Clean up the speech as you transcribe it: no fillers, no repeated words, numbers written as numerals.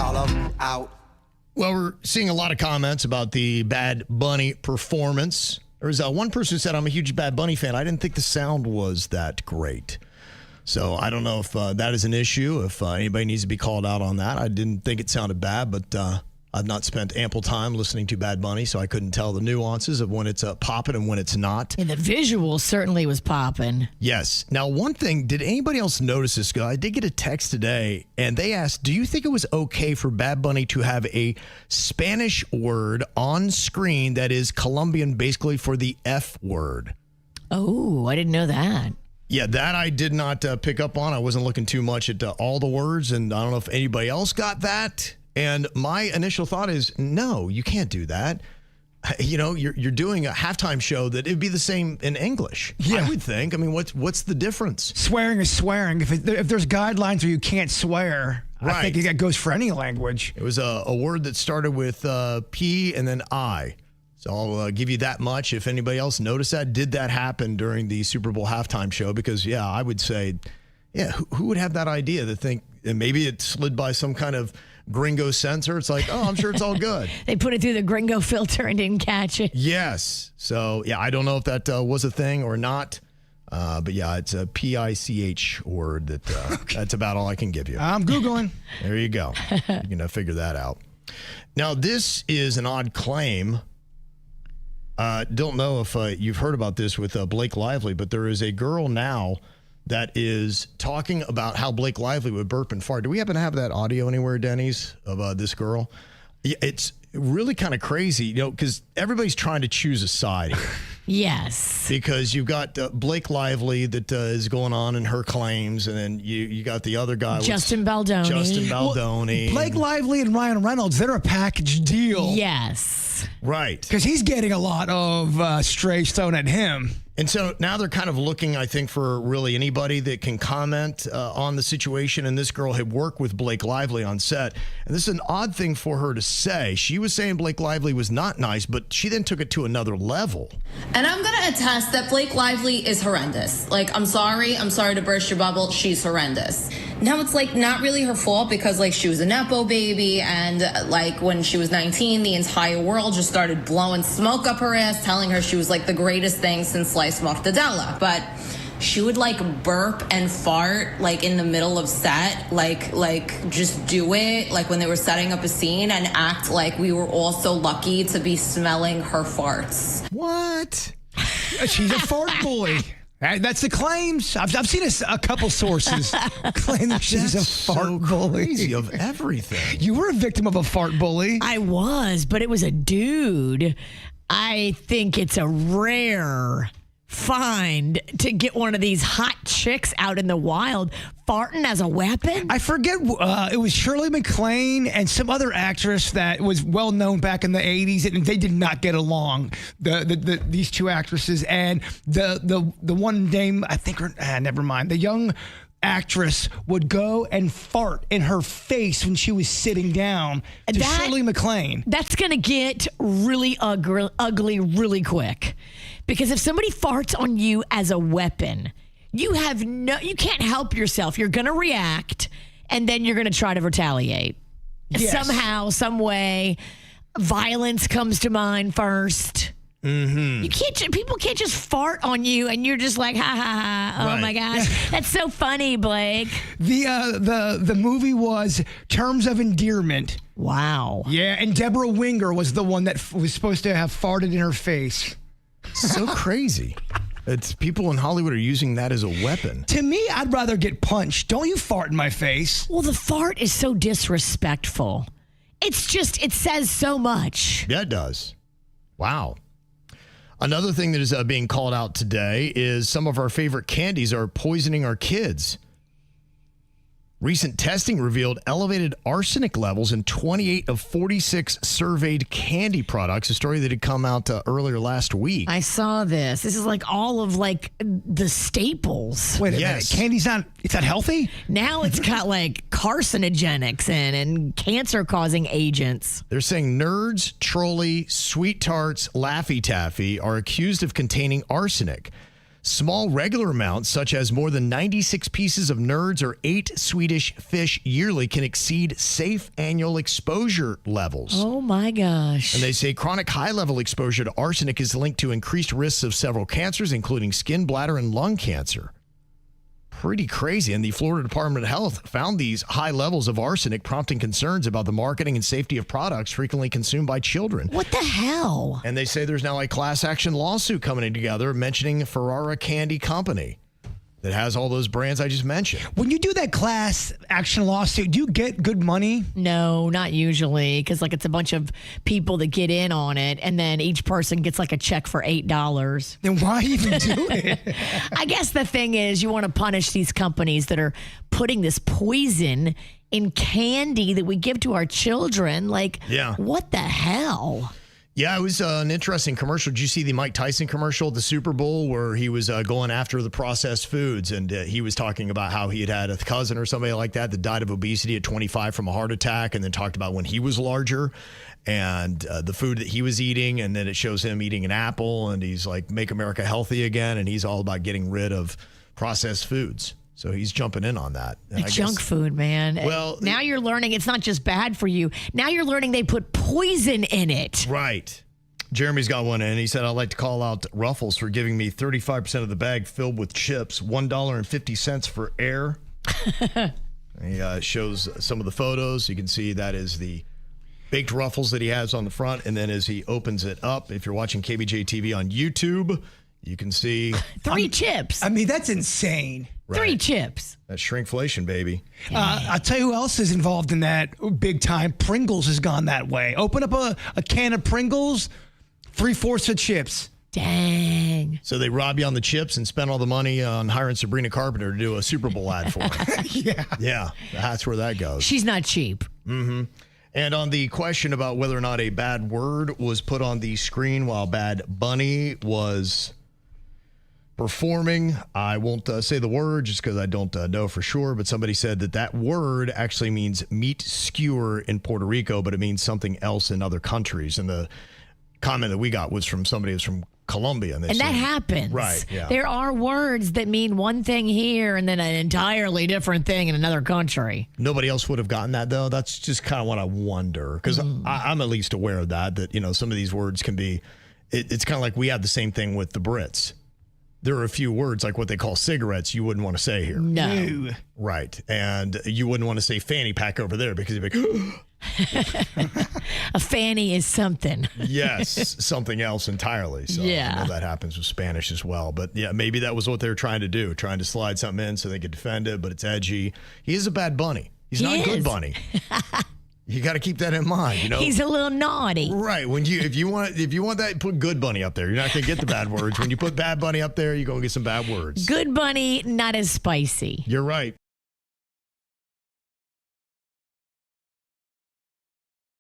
call them out. Well, we're seeing a lot of comments about the Bad Bunny performance. There was one person who said, I'm a huge Bad Bunny fan. I didn't think the sound was that great. So I don't know if that is an issue, if anybody needs to be called out on that. I didn't think it sounded bad, but I've not spent ample time listening to Bad Bunny, so I couldn't tell the nuances of when it's popping and when it's not. And the visual certainly was popping. Yes. Now, one thing, did anybody else notice this? I did get a text today, and they asked, do you think it was okay for Bad Bunny to have a Spanish word on screen that is Colombian basically for the F word? Oh, I didn't know that. Yeah, that I did not pick up on. I wasn't looking too much at all the words, and I don't know if anybody else got that. And my initial thought is, no, you can't do that. You know, you're doing a halftime show that it'd be the same in English. Yeah. I would think. I mean, what's the difference? Swearing is swearing. If there's guidelines where you can't swear, right. I think that goes for any language. It was a word that started with P and then I. So I'll give you that much. If anybody else noticed that, did that happen during the Super Bowl halftime show? Because, yeah, I would say, yeah, who would have that idea to think, and maybe it slid by some kind of gringo censor? It's like, oh, I'm sure it's all good. They put it through the gringo filter and didn't catch it. Yes. So, yeah, I don't know if that was a thing or not. But, yeah, it's a PICH word that's about all I can give you. I'm Googling. There you go. You can figure that out. Now, this is an odd claim. Don't know if you've heard about this with Blake Lively, but there is a girl now that is talking about how Blake Lively would burp and fart. Do we happen to have that audio anywhere, Denny's, of this girl? It's really kind of crazy, you know, because everybody's trying to choose a side here. Yes. Because you've got Blake Lively that is going on in her claims, and then you got the other guy. Justin Baldoni. Well, Blake Lively and Ryan Reynolds, they're a package deal. Yes. Right. Because he's getting a lot of strays thrown at him. And so now they're kind of looking, I think, for really anybody that can comment on the situation. And this girl had worked with Blake Lively on set. And this is an odd thing for her to say. She was saying Blake Lively was not nice, but she then took it to another level. And I'm going to attest that Blake Lively is horrendous. Like, I'm sorry to burst your bubble. She's horrendous. Now, it's like not really her fault because like she was a Nepo baby. And like when she was 19, the entire world just started blowing smoke up her ass, telling her she was like the greatest thing since sliced mortadella. But she would like burp and fart like in the middle of set, like just do it like when they were setting up a scene and act like we were all so lucky to be smelling her farts. What? She's a fart bully. That's the claims. I've seen a couple sources claim that she's a fart bully. Crazy of everything. You were a victim of a fart bully. I was, but it was a dude. I think it's a rare find to get one of these hot chicks out in the wild farting as a weapon. I forget. It was Shirley MacLaine and some other actress that was well known back in the 80s, and they did not get along. These two actresses and the one name I think never mind. The young actress would go and fart in her face when she was sitting down to Shirley MacLaine. That's gonna get really ugly really quick. Because if somebody farts on you as a weapon, you can't help yourself. You're going to react, and then you're going to try to retaliate. Yes. Somehow, some way, violence comes to mind first. Mm-hmm. People can't just fart on you, and you're just like, ha, ha, ha. Oh, right. My gosh. That's so funny, Blake. The movie was Terms of Endearment. Wow. Yeah, and Deborah Winger was the one that was supposed to have farted in her face. So crazy. It's people in Hollywood are using that as a weapon. To me, I'd rather get punched. Don't you fart in my face. Well, the fart is so disrespectful. It says so much. Yeah, it does. Wow. Another thing that is being called out today is some of our favorite candies are poisoning our kids. Recent testing revealed elevated arsenic levels in 28 of 46 surveyed candy products, a story that had come out earlier last week. I saw this. This is like all of like the staples. Wait a minute. Candy's not healthy? Now it's got like carcinogenics and cancer-causing agents. They're saying Nerds, Trolli, Sweet Tarts, Laffy Taffy are accused of containing arsenic. Small regular amounts, such as more than 96 pieces of nerds or 8 Swedish fish yearly, can exceed safe annual exposure levels. Oh, my gosh. And they say chronic high-level exposure to arsenic is linked to increased risks of several cancers, including skin, bladder, and lung cancer. Pretty crazy. And the Florida Department of Health found these high levels of arsenic, prompting concerns about the marketing and safety of products frequently consumed by children. What the hell? And they say there's now a class action lawsuit coming together mentioning Ferrara Candy Company that has all those brands I just mentioned. When you do that class action lawsuit, do you get good money? No, not usually, because like it's a bunch of people that get in on it, and then each person gets like a check for $8. Then why even do it? I guess the thing is, you want to punish these companies that are putting this poison in candy that we give to our children. Like, Yeah. what the hell? Yeah, it was an interesting commercial. Did you see the Mike Tyson commercial at the Super Bowl where he was going after the processed foods, and he was talking about how he had a cousin or somebody like that died of obesity at 25 from a heart attack, and then talked about when he was larger and the food that he was eating, and then it shows him eating an apple, and he's like, make America healthy again, and he's all about getting rid of processed foods. So he's jumping in on that. And I Junk guess- food, man. Well, now you're learning it's not just bad for you. Now you're learning they put poison in it. Right. Jeremy's got one in. He said, I'd like to call out Ruffles for giving me 35% of the bag filled with chips, $1.50 for air. He shows some of the photos. You can see that is the baked Ruffles that he has on the front. And then as he opens it up, if you're watching KBJ TV on YouTube, you can see 3 chips. I mean, that's insane. 3 chips. that shrinkflation, baby. I'll tell you who else is involved in that big time. Pringles has gone that way. Open up a can of Pringles, 3/4 of chips. Dang. So they rob you on the chips and spend all the money on hiring Sabrina Carpenter to do a Super Bowl ad for them. Yeah. Yeah, that's where that goes. She's not cheap. And on the question about whether or not a bad word was put on the screen while Bad Bunny was performing, I won't say the word just because I don't know for sure, but somebody said that word actually means meat skewer in Puerto Rico, but it means something else in other countries. And the comment that we got was from somebody who's from Colombia. And And that happens. Right, yeah. There are words that mean one thing here and then an entirely different thing in another country. Nobody else would have gotten that, though. That's just kind of what I wonder, because I'm at least aware of that, some of these words can be, it's kind of like we have the same thing with the Brits. There are a few words, like what they call cigarettes, you wouldn't want to say here. No. Ew. Right. And you wouldn't want to say fanny pack over there because you'd be like, A fanny is something. yes, something else entirely. So Yeah. I know that happens with Spanish as well. But yeah, maybe that was what they were trying to do, trying to slide something in so they could defend it, but it's edgy. He is a bad bunny. He's He not a good is. bunny. You got to keep that in mind, He's a little naughty. Right. If you want that, put good bunny up there. You're not going to get the bad words. When you put bad bunny up there, you're going to get some bad words. Good bunny, not as spicy. You're right.